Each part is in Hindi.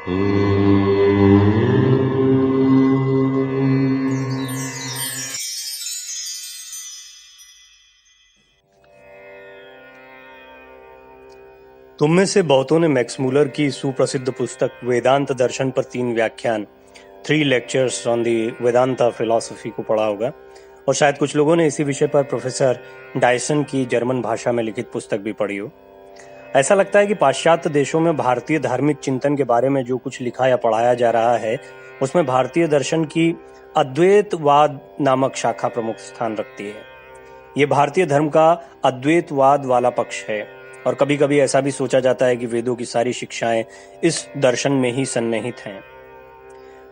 तुम में से बहुतों ने मैक्स मूलर की सुप्रसिद्ध पुस्तक वेदांत दर्शन पर 3 व्याख्यान 3 lectures on the Vedanta philosophy को पढ़ा होगा, और शायद कुछ लोगों ने इसी विषय पर प्रोफेसर डायसन की जर्मन भाषा में लिखित पुस्तक भी पढ़ी हो। ऐसा लगता है कि पाश्चात्य देशों में भारतीय धार्मिक चिंतन के बारे में जो कुछ लिखा या पढ़ाया जा रहा है, उसमें भारतीय दर्शन की अद्वैतवाद नामक शाखा प्रमुख स्थान रखती है। ये भारतीय धर्म का अद्वैतवाद वाला पक्ष है, और कभी कभी ऐसा भी सोचा जाता है कि वेदों की सारी शिक्षाएं इस दर्शन में ही सन्निहित हैं।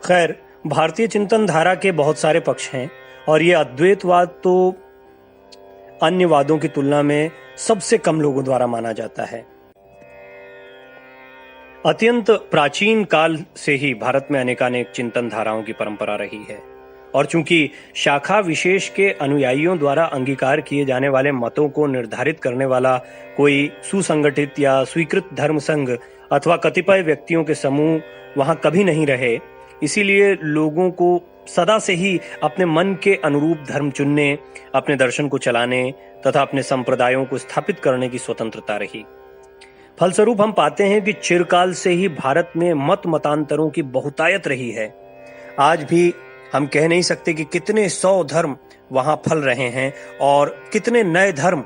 खैर, भारतीय चिंतन धारा के बहुत सारे पक्ष हैं, और ये अद्वैतवाद तो अन्य वादों की तुलना में सबसे कम लोगों द्वारा माना जाता है। अत्यंत प्राचीन काल से ही भारत में अनेकानेक चिंतन धाराओं की परंपरा रही है, और चूंकि शाखा विशेष के अनुयायियों द्वारा अंगीकार किए जाने वाले मतों को निर्धारित करने वाला कोई सुसंगठित या स्वीकृत धर्म संघ अथवा कतिपय व्यक्तियों के समूह वहां कभी नहीं रहे, इसीलिए लोगों को सदा से ही अपने मन के अनुरूप धर्म चुनने, अपने दर्शन को चलाने तथा अपने संप्रदायों को स्थापित करने की स्वतंत्रता रही। फलस्वरूप हम पाते हैं कि चिरकाल से ही भारत में मतांतरों की बहुतायत रही है। आज भी हम कह नहीं सकते कि कितने 100 धर्म वहां फल रहे हैं और कितने नए धर्म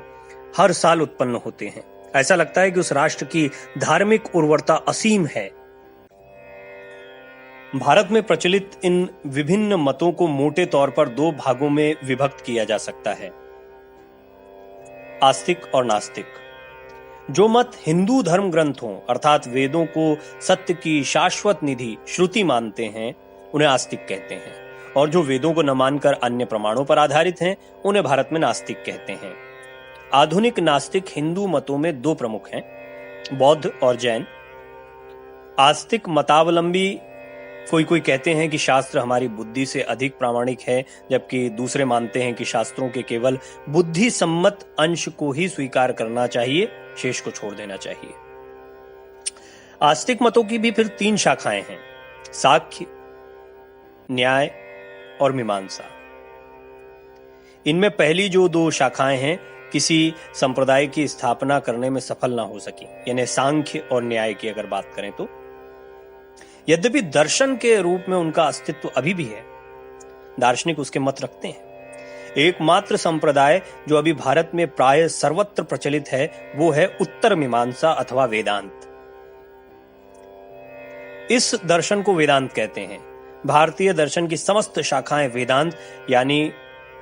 हर साल उत्पन्न होते हैं। ऐसा लगता है कि उस राष्ट्र की धार्मिक उर्वरता असीम है। भारत में प्रचलित इन विभिन्न मतों को मोटे तौर पर 2 भागों में विभक्त किया जा सकता है, आस्तिक और नास्तिक। जो मत हिंदू धर्म ग्रंथों अर्थात वेदों को सत्य की शाश्वत निधि श्रुति मानते हैं, उन्हें आस्तिक कहते हैं, और जो वेदों को न मानकर अन्य प्रमाणों पर आधारित हैं, उन्हें भारत में नास्तिक कहते हैं। आधुनिक नास्तिक हिंदू मतों में 2 प्रमुख हैं, बौद्ध और जैन। आस्तिक मतावलंबी कोई कहते हैं कि शास्त्र हमारी बुद्धि से अधिक प्रामाणिक है, जबकि दूसरे मानते हैं कि शास्त्रों के केवल बुद्धि सम्मत अंश को ही स्वीकार करना चाहिए, शेष को छोड़ देना चाहिए। आस्तिक मतों की भी फिर 3 शाखाएं हैं, सांख्य, न्याय और मीमांसा। इनमें पहली जो 2 शाखाएं हैं किसी संप्रदाय की स्थापना करने में सफल ना हो सकी, यानी सांख्य और न्याय की अगर बात करें तो। यद्यपि दर्शन के रूप में उनका अस्तित्व अभी भी है, दार्शनिक उसके मत रखते हैं। एकमात्र संप्रदाय जो अभी भारत में प्राय सर्वत्र प्रचलित है वो है उत्तर मीमांसा अथवा वेदांत। इस दर्शन को वेदांत कहते हैं। भारतीय दर्शन की समस्त शाखाएं वेदांत यानी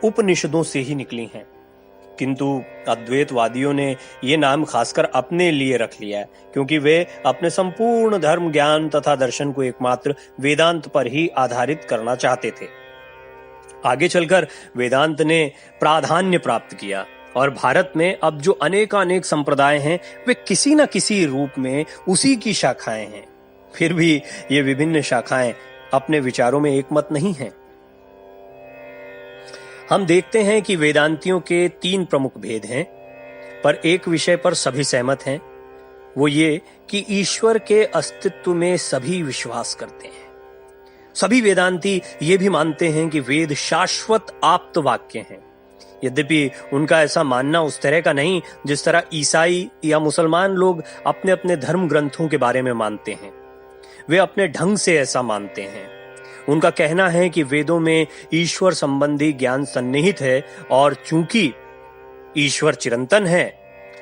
उपनिषदों से ही निकली हैं, किंतु अद्वैतवादियों ने ये नाम खासकर अपने लिए रख लिया है, क्योंकि वे अपने संपूर्ण धर्म ज्ञान तथा दर्शन को एकमात्र वेदांत पर ही आधारित करना चाहते थे। आगे चलकर वेदांत ने प्राधान्य प्राप्त किया, और भारत में अब जो अनेकानेक संप्रदाय हैं वे किसी न किसी रूप में उसी की शाखाएं हैं। फिर भी ये विभिन्न शाखाएं अपने विचारों में एकमत नहीं हैं। हम देखते हैं कि वेदांतियों के 3 प्रमुख भेद हैं, पर एक विषय पर सभी सहमत हैं, वो ये कि ईश्वर के अस्तित्व में सभी विश्वास करते हैं। सभी वेदांती ये भी मानते हैं कि वेद शाश्वत आप्त वाक्य हैं, यद्यपि उनका ऐसा मानना उस तरह का नहीं जिस तरह ईसाई या मुसलमान लोग अपने अपने धर्म ग्रंथों के बारे में मानते हैं। वे अपने ढंग से ऐसा मानते हैं। उनका कहना है कि वेदों में ईश्वर संबंधी ज्ञान सन्निहित है, और चूंकि ईश्वर चिरंतन है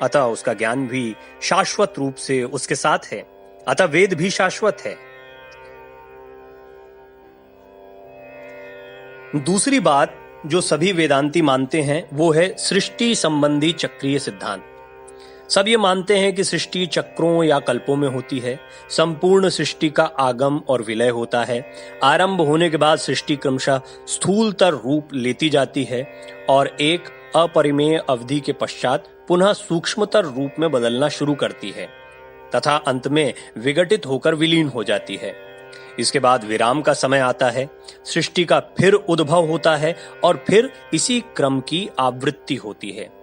अतः उसका ज्ञान भी शाश्वत रूप से उसके साथ है, अतः वेद भी शाश्वत है। दूसरी बात जो सभी वेदांती मानते हैं वो है सृष्टि संबंधी चक्रीय सिद्धांत। सब ये मानते हैं कि सृष्टि चक्रों या कल्पों में होती है। संपूर्ण सृष्टि का आगम और विलय होता है। आरंभ होने के बाद सृष्टि क्रमशः स्थूलतर रूप लेती जाती है और एक अपरिमेय अवधि के पश्चात पुनः सूक्ष्मतर रूप में बदलना शुरू करती है तथा अंत में विघटित होकर विलीन हो जाती है। इसके बाद विराम का समय आता है, सृष्टि का फिर उद्भव होता है और फिर इसी क्रम की आवृत्ति होती है।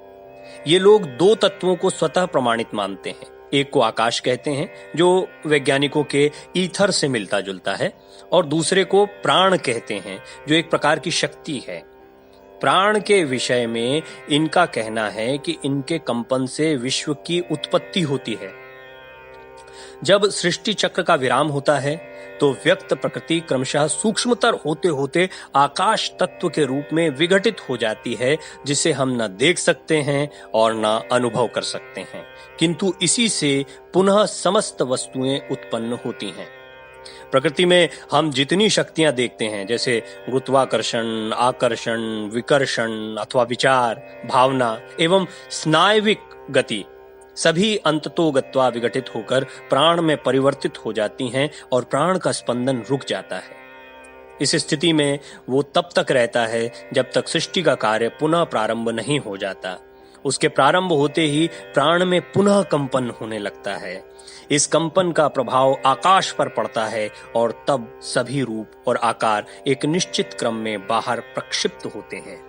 ये लोग 2 तत्वों को स्वतः प्रमाणित मानते हैं, एक को आकाश कहते हैं, जो वैज्ञानिकों के ईथर से मिलता जुलता है, और दूसरे को प्राण कहते हैं, जो एक प्रकार की शक्ति है। प्राण के विषय में इनका कहना है कि इनके कंपन से विश्व की उत्पत्ति होती है। जब सृष्टि चक्र का विराम होता है तो व्यक्त प्रकृति क्रमशः सूक्ष्मतर होते होते आकाश तत्व के रूप में विघटित हो जाती है, जिसे हम न देख सकते हैं और न अनुभव कर सकते हैं, किंतु इसी से पुनः समस्त वस्तुएं उत्पन्न होती हैं। प्रकृति में हम जितनी शक्तियां देखते हैं, जैसे गुरुत्वाकर्षण, आकर्षण, विकर्षण अथवा विचार, भावना एवं स्नायविक गति, सभी अंततो गत्वा विघटित होकर प्राण में परिवर्तित हो जाती हैं और प्राण का स्पंदन रुक जाता है। इस स्थिति में वो तब तक रहता है जब तक सृष्टि का कार्य पुनः प्रारंभ नहीं हो जाता। उसके प्रारंभ होते ही प्राण में पुनः कंपन होने लगता है। इस कंपन का प्रभाव आकाश पर पड़ता है और तब सभी रूप और आकार एक निश्चित क्रम में बाहर प्रक्षिप्त होते हैं।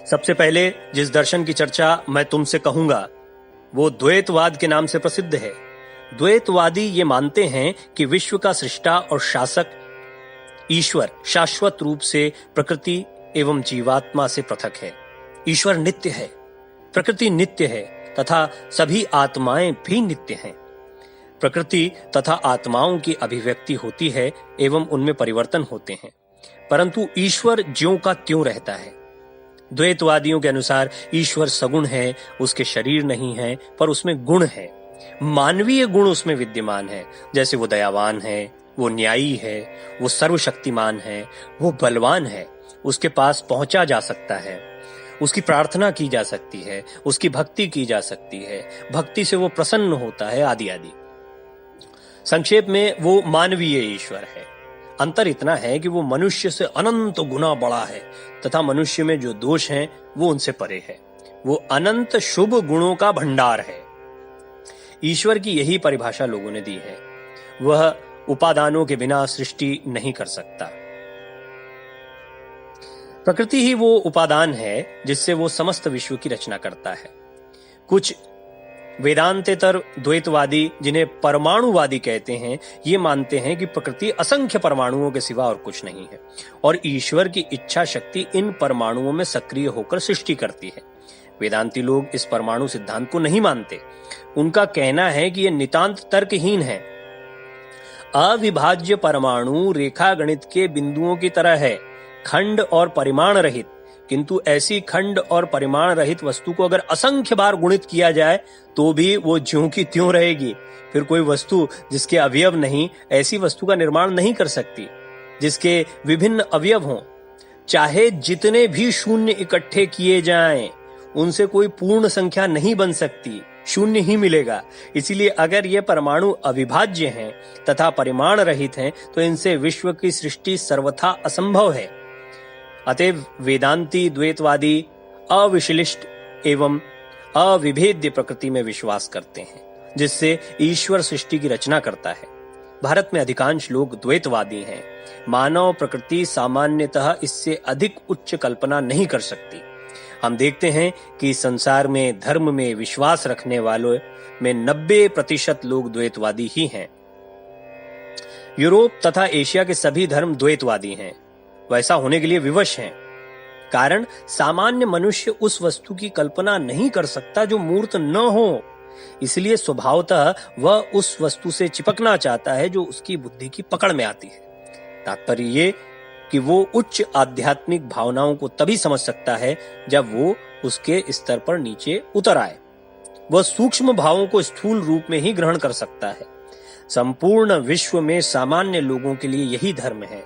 सबसे पहले जिस दर्शन की चर्चा मैं तुमसे कहूंगा वो द्वैतवाद के नाम से प्रसिद्ध है। द्वैतवादी ये मानते हैं कि विश्व का सृष्टा और शासक ईश्वर शाश्वत रूप से प्रकृति एवं जीवात्मा से पृथक है। ईश्वर नित्य है, प्रकृति नित्य है तथा सभी आत्माएं भी नित्य हैं। प्रकृति तथा आत्माओं की अभिव्यक्ति होती है एवं उनमें परिवर्तन होते हैं, परंतु ईश्वर ज्यों का त्यों रहता है। द्वैतवादियों के अनुसार ईश्वर सगुण है, उसके शरीर नहीं है, पर उसमें गुण है, मानवीय गुण उसमें विद्यमान है। जैसे वो दयावान है, वो न्यायी है, वो सर्वशक्तिमान है, वो बलवान है, उसके पास पहुंचा जा सकता है, उसकी प्रार्थना की जा सकती है, उसकी भक्ति की जा सकती है, भक्ति से वो प्रसन्न होता है, आदि आदि। संक्षेप में वो मानवीय ईश्वर है। अंतर इतना है कि वो मनुष्य से अनंत गुना बड़ा है तथा मनुष्य में जो दोष हैं वो उनसे परे है। वो अनंत शुभ गुणों का भंडार है। ईश्वर की यही परिभाषा लोगों ने दी है। वह उपादानों के बिना सृष्टि नहीं कर सकता। प्रकृति ही वो उपादान है जिससे वो समस्त विश्व की रचना करता है। कुछ वेदांतेतर द्वैतवादी, जिन्हें परमाणुवादी कहते हैं, ये मानते हैं कि प्रकृति असंख्य परमाणुओं के सिवा और कुछ नहीं है और ईश्वर की इच्छा शक्ति इन परमाणुओं में सक्रिय होकर सृष्टि करती है। वेदांती लोग इस परमाणु सिद्धांत को नहीं मानते। उनका कहना है कि यह नितांत तर्कहीन है। अविभाज्य परमाणु रेखा गणित के बिंदुओं की तरह है, खंड और परिमाण रहित, किंतु ऐसी खंड और परिमाण रहित वस्तु को अगर असंख्य बार गुणित किया जाए तो भी वो ज्यों की त्यों रहेगी। फिर कोई वस्तु जिसके अवयव नहीं, ऐसी वस्तु का निर्माण नहीं कर सकती जिसके विभिन्न अवयव हों। चाहे जितने भी शून्य इकट्ठे किए जाएं, उनसे कोई पूर्ण संख्या नहीं बन सकती, शून्य ही मिलेगा। इसीलिए अगर ये परमाणु अविभाज्य हैं तथा परिमाण रहित हैं तो इनसे विश्व की सृष्टि सर्वथा असंभव है। अतएव वेदांती द्वैतवादी अविश्लिष्ट एवं अविभेद्य प्रकृति में विश्वास करते हैं, जिससे ईश्वर सृष्टि की रचना करता है। भारत में अधिकांश लोग द्वैतवादी हैं। मानव प्रकृति सामान्यतः इससे अधिक उच्च कल्पना नहीं कर सकती। हम देखते हैं कि संसार में धर्म में विश्वास रखने वालों में 90% लोग द्वैतवादी ही हैं। यूरोप तथा एशिया के सभी धर्म द्वैतवादी हैं। वैसा होने के लिए विवश हैं। कारण सामान्य मनुष्य उस वस्तु की कल्पना नहीं कर सकता जो मूर्त न हो, इसलिए स्वभावतः वह उस वस्तु से चिपकना चाहता है जो उसकी बुद्धि की पकड़ में आती है। तात्पर्य ये कि वो उच्च आध्यात्मिक भावनाओं को तभी समझ सकता है जब वो उसके स्तर पर नीचे उतर आए। वह सूक्ष्म भावों को स्थूल रूप में ही ग्रहण कर सकता है। संपूर्ण विश्व में सामान्य लोगों के लिए यही धर्म है।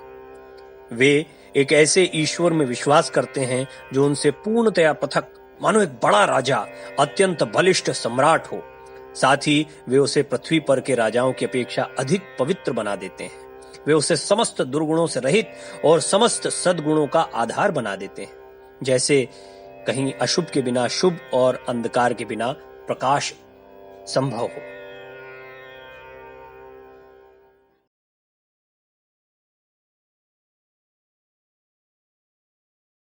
वे एक ऐसे ईश्वर में विश्वास करते हैं जो उनसे पूर्णतया पृथक, मानो एक बड़ा राजा, अत्यंत बलिष्ठ सम्राट हो। साथ ही वे उसे पृथ्वी पर के राजाओं की अपेक्षा अधिक पवित्र बना देते हैं। वे उसे समस्त दुर्गुणों से रहित और समस्त सद्गुणों का आधार बना देते हैं। जैसे कहीं अशुभ के बिना शुभ और अंधकार के बिना प्रकाश संभव हो।